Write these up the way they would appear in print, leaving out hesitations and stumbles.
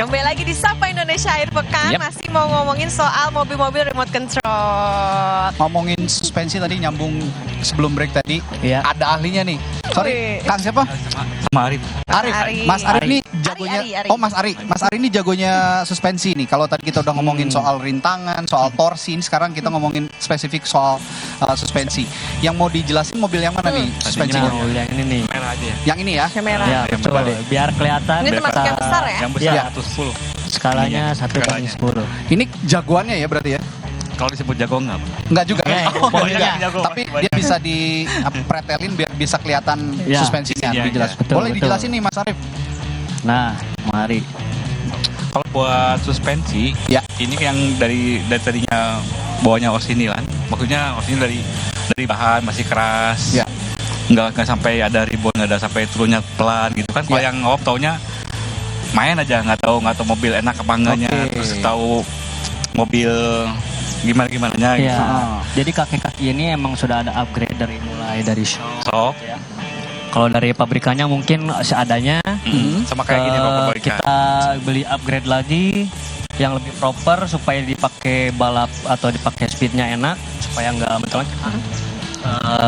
Kembali lagi di Sapa Indonesia Akhir Pekan. Masih mau ngomongin soal mobil-mobil remote control. Ngomongin suspensi tadi nyambung sebelum break tadi. Ada ahlinya nih. Sorry, Kang siapa? Sama Arif. Ari. Mas Arif nih jagonya. Ari. Oh, Mas Ari. Mas Ari ini jagonya suspensi nih. Kalau tadi kita udah ngomongin soal rintangan, soal torsi, ini sekarang kita ngomongin spesifik soal suspensi. Yang mau dijelasin mobil yang mana nih suspensinya? Mobil yang ini nih. Merah aja ya. Yang ini ya? Yang merah. Ya, yang betul. berbalik. Biar kelihatan. Ini termasuk yang besar ya? Yang besar Iya. 110. Skalanya Ininya, 1/10. Ini jagoannya ya berarti ya? Kalau disebut jago enggak? Enggak juga ya? Oh, enggak banyak juga. yang jago. Tapi dia bisa di pretelin biar bisa kelihatan Ya, suspensinya iya, lebih jelas. iya. Betul, Boleh betul. dijelasin nih Mas Arif? Nah, mari. Kalau buat suspensi, Ya. ini yang dari tadinya bawahnya osinilan, maksudnya osinilan dari bahan masih keras. Ya. Nggak sampai ada ribon, nggak ada sampai turunnya pelan gitu kan. Kalau Ya. yang awam taunya main aja, nggak tahu mobil enak apa enggaknya, Oke. terus tahu mobil gimana gitu. Ya. Ah. Jadi kaki-kaki ini emang sudah ada upgrade dari mulai dari shock. So, Ya. Kalau dari pabrikannya mungkin seadanya. sama kayak gini kalau Kita beli upgrade lagi yang lebih proper supaya dipakai balap atau dipakai speednya enak supaya nggak betul.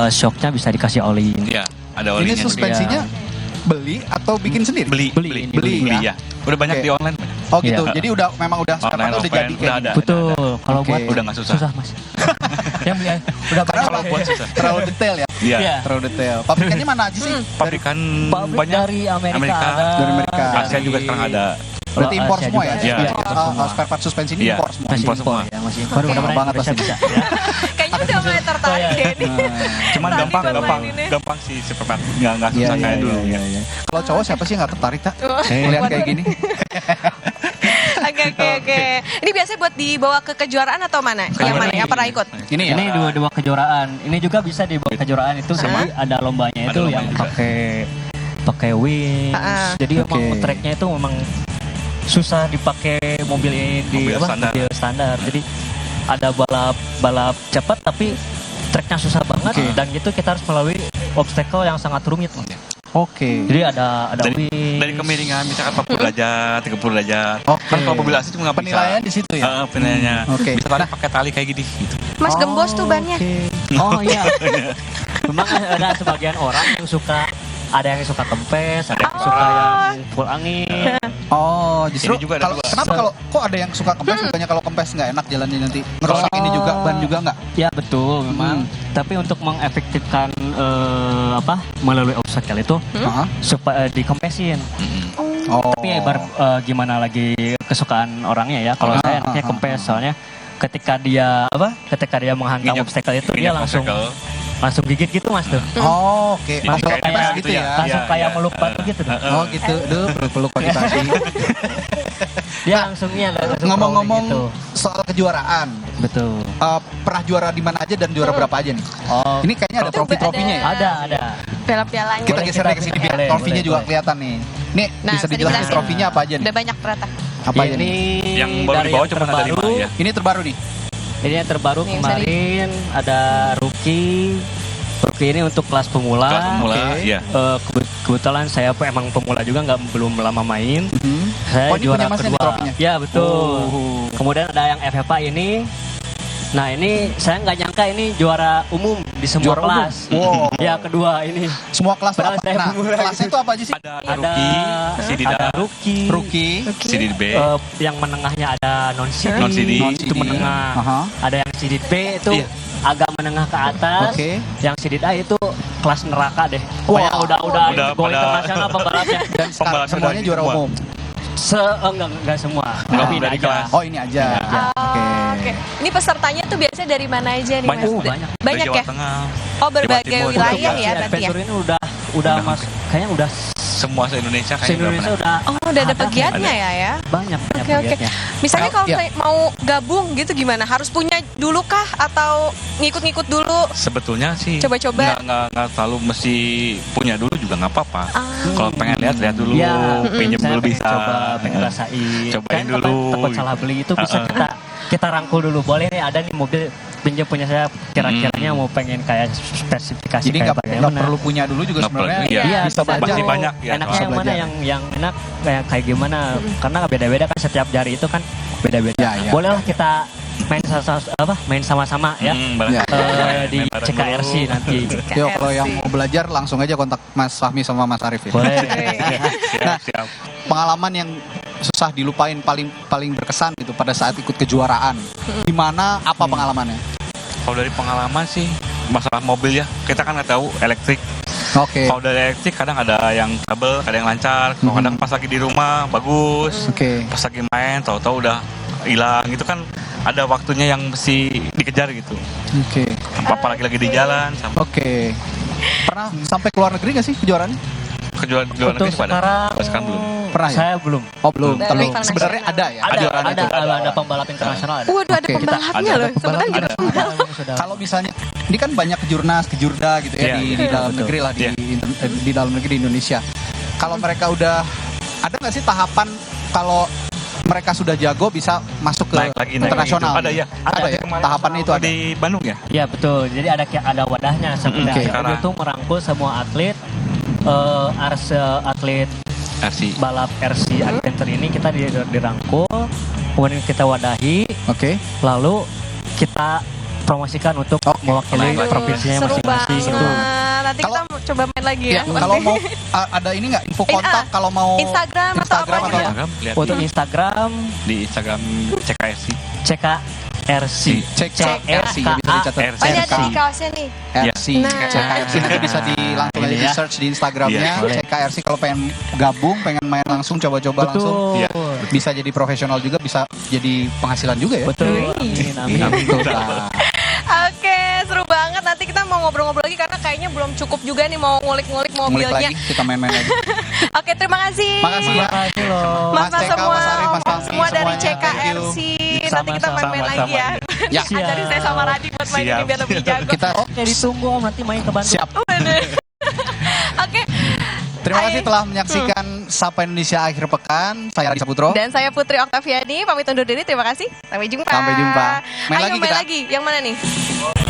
Shocknya bisa dikasih oli. Iya, ada Ini olinya. suspensinya beli atau bikin sendiri? Beli ya? ya. Udah banyak Oke. di online. Oh gitu. Iya. Jadi memang udah sekarang Online, tuh udah offline, jadi udah kayak ada. gini. Betul. Kalau Oke. buat Udah nggak susah. Mas. Yang beli udah banyak. Kalau buat susah. Terlalu detail ya. Iya. Iya. Terlalu detail. Pabrikannya mana aja sih? Pabrikan Pabrik banyak. dari Amerika, Amerika. ada. Dari Amerika. Asia juga sekarang ada. Berarti impor Asia semua juga. ya? Iya, Iya, impor semua. Spare part suspensi ini Iya. impor semua. Masih Impor impor semua. ya, masih impor. Oke. Mudah-mudahan Banget Indonesia pastinya. bisa. Ya. Kayaknya udah mulai tertarik deh ini. Cuman Tadi gampang, buat gampang, maininnya. gampang sih seperti nggak Iya, susah iya, kayak dulu. iya, iya. Kalau cowok siapa sih yang nggak tertarik tak? Melihat kayak gini. Oke. Ini biasanya buat dibawa ke kejuaraan atau mana? Yang mana? Yang pernah ikut? Ini ya. Ini dua kejuaraan. Ini juga bisa dibawa kejuaraan itu Sama? jadi ada lombanya Ada itu lombanya yang juga. pakai wings. Jadi Oke. emang tracknya itu memang susah dipakai mobil ini di Mobil standar. mobil standar. Jadi ada balap cepat tapi tracknya susah banget Oke. dan gitu kita harus melalui obstacle yang sangat rumit. Oke. Jadi ada wings. Dari kemiringan misalkan 40 derajat, 30 derajat. Oke. Kan kalau mobil asli cuma nggak bisa. Penilaian di situ ya. Penilaiannya. Oke. Bisa tarik pakai tali kayak gini gitu. Mas gembos tuh bannya. Oke. Oh iya. Memang ada sebagian orang yang suka, ada yang suka kempes, ada yang suka yang full angin. Oh, justru Ini juga ada kalau dua. kenapa kalau kok ada yang suka kempes bukannya kalau kempes nggak enak jalannya nanti ngerusak ini juga ban juga nggak? Ya betul memang. Tapi untuk mengefektifkan melalui obstacle itu Heeh. supaya dikempesin. Oh. Tapi gimana lagi kesukaan orangnya ya. Kalau saya enaknya kempes soalnya ketika dia menghantam Nginjak- obstacle itu dia nginjak langsung gigit gitu Mas tuh. Oh, oke. Jadi Kalau kayak kempes gitu gitu ya. ya. Langsung Iya, kayak iya. meluk batu gitu. Oh gitu, duh peluk pagi-pagi. Dia langsungnya langsung Ngomong-ngomong gitu. soal kejuaraan, Betul. pernah juara di mana aja dan juara berapa aja nih? Oh, Ini kayaknya ada Itu trofi-trofinya ya. ada. Piala-pialanya. Kita Boleh geser deh ke sini biar boleh, trofinya boleh, juga boleh. kelihatan nih. Nih Nah, bisa bisa dijelasin dijelasin. trofinya apa aja nih? Udah banyak ternyata. Apa aja ini nih? Yang baru dari dibawa yang cuma ada 5 terbaru. ya. Ini terbaru nih. Ini yang terbaru Nih, kemarin ada rookie. Rookie ini untuk kelas pemula. Kelas pemula, Oke. iya. Kebetulan saya emang pemula juga belum lama main. Saya Oh, ini juara punya Masnya nih kedua. trofinya? Ya betul. Oh. Kemudian ada yang FFA ini. Nah ini saya nggak nyangka ini juara umum di semua Juara umum? kelas. Wow. Ya kedua ini. Semua kelas tuh Padahal apa? saya Nah, pemula kelasnya gitu. itu apa aja sih? Ada rookie, Sidida, ada rookie. Rookie. Sidid B, Yang menengahnya ada non CD, Non-CD. itu menengah. Aha. Ada yang CD B itu Iya. agak menengah ke atas. Oke. Yang CD A itu kelas neraka deh. Wah. Pokoknya udah go pada- internasional pembalapnya. Dan Pembalap semuanya semua. juara umum. Enggak semua. Enggak, Tapi dari aja. kelas. Oh ini aja. Oke. Oke. Ini pesertanya tuh biasanya dari mana aja nih Banyak. Mas? Banyak. dari Banyak Jawa ya? Tengah, Oh berbagai Jawa Timur. wilayah Untuk ya si berarti ya? adventure ini udah mas, kayaknya udah semua se-Indonesia se kayaknya Indonesia udah udah. Oh udah ada pegiatnya ya? Banyak Oke oke. pegiatnya. Misalnya kalau Ya. saya mau gabung gitu gimana? Harus punya dulu kah atau ngikut-ngikut dulu? sebetulnya sih Coba-coba. nggak selalu mesti punya dulu juga nggak apa-apa. Ah. Kalau pengen lihat dulu, Ya, pinjam saya dulu pengen bisa. coba pengen rasain. Cobain Kan dulu. takut salah beli itu bisa kita rangkul dulu. Boleh nih ada nih mobil pinjam punya saya, kira-kiranya mau pengen kayak spesifikasi Jadi kayak nggak bagaimana. perlu punya dulu juga Nggak perlu, sebenarnya iya. Iya, bisa belajar. Pasti banyak ya. Enaknya Bisa yang mana belajar. yang enak kayak gimana? Karena beda-beda kan, setiap jari itu kan beda-beda. Ya, ya. Bolehlah kita main sama-sama ya. Bareng- Ya. Di main bareng CKRC dulu. nanti. Yo, kalau yang mau belajar langsung aja kontak Mas Fahmi sama Mas Arif ya. Boleh. Nah, Siap. pengalaman yang susah dilupain paling berkesan gitu pada saat ikut kejuaraan. Gimana apa pengalamannya? Kalau dari pengalaman sih masalah mobil ya, kita kan nggak tahu elektrik. Oke. Kalau dari elektrik kadang ada yang kabel, kadang yang lancar. Kalau kadang pas lagi di rumah bagus, Oke. pas lagi main tahu-tahu udah hilang. Itu kan ada waktunya yang mesti dikejar gitu. Oke. Apalagi lagi di jalan sama Oke. Pernah sampai ke luar negeri nggak sih kejuaraan? kejuaraan Untuk negeri pada. sekarang Kalau sekarang belum. Pernah ya? Saya belum. Oh belum. Dari Tapi internasional. sebenarnya ada ya. Ada kejuaraan itu. ada pembalap internasional ada. Waduh, ada Oke. pembalapnya Ada loh. Sebenarnya pembalap, juga ada. pembalap. Sudah. Kalau misalnya ini kan banyak kejurda gitu ya Iya, di dalam betul. negeri lah Iya. di dalam negeri di Indonesia. Kalau mereka udah ada nggak sih tahapan kalau mereka sudah jago bisa masuk ke Naik lagi, naik internasional? lagi. Ada ya. Ada ya. Kemarin Tahapannya itu ada. di Bandung ya. Iya betul. Jadi ada wadahnya sebenarnya. Oke. Itu tuh merangkul semua atlet atlet RC. balap RC Adventure ini kita dirangkul, kemudian kita wadahi, Oke. lalu kita promosikan untuk Oke. mewakili Naik lagi. provinsinya Seru masing-masing banget. itu. Nanti kita Kalau- mau coba main lagi ya. Ya, kalau mau ada ini nggak info kontak kalau mau Instagram atau Instagram apa atau gitu? Instagram, lihat Untuk Instagram di Instagram CKRC. CKRC. CKRC ya, bisa dicatat. RC. Oh, ini ada di CKRC. kaosnya nih. RC. Nah. CKRC nanti bisa langsung aja Ini di ya. search di Instagramnya Iya, boleh. CKRC kalau pengen gabung, pengen main langsung, coba-coba langsung. Iya. Bisa jadi profesional juga, bisa jadi penghasilan juga ya. Betul. Wih. Amin, amin. Betul. Nah, Oke, seru banget. Nanti kita mau ngobrol-ngobrol lagi karena kayaknya belum cukup juga nih mau ngulik-ngulik ngulik mobilnya. lagi, kita main-main lagi. Oke, terima kasih. Makasih ya. Makasih loh. Mas Mas Eka, semua, Mas Arif, Mas Fahmi, semua dari semuanya. Thank you. CKRC. Nanti kita Sama-sama. main-main lagi ya. Ya. Ajarin saya sama Radit buat main ini Siap. biar lebih jago. Kita Oke, ditunggu Om, nanti main ke Bandung. siap. Bener. Oke. Terima kasih Ayo. telah menyaksikan Sapa Indonesia akhir pekan. Saya Raditya Putro. Dan saya Putri Oktaviani, pamit undur diri. Terima kasih. Sampai jumpa. Sampai jumpa. Main Ayo lagi main kita. lagi. Yang mana nih?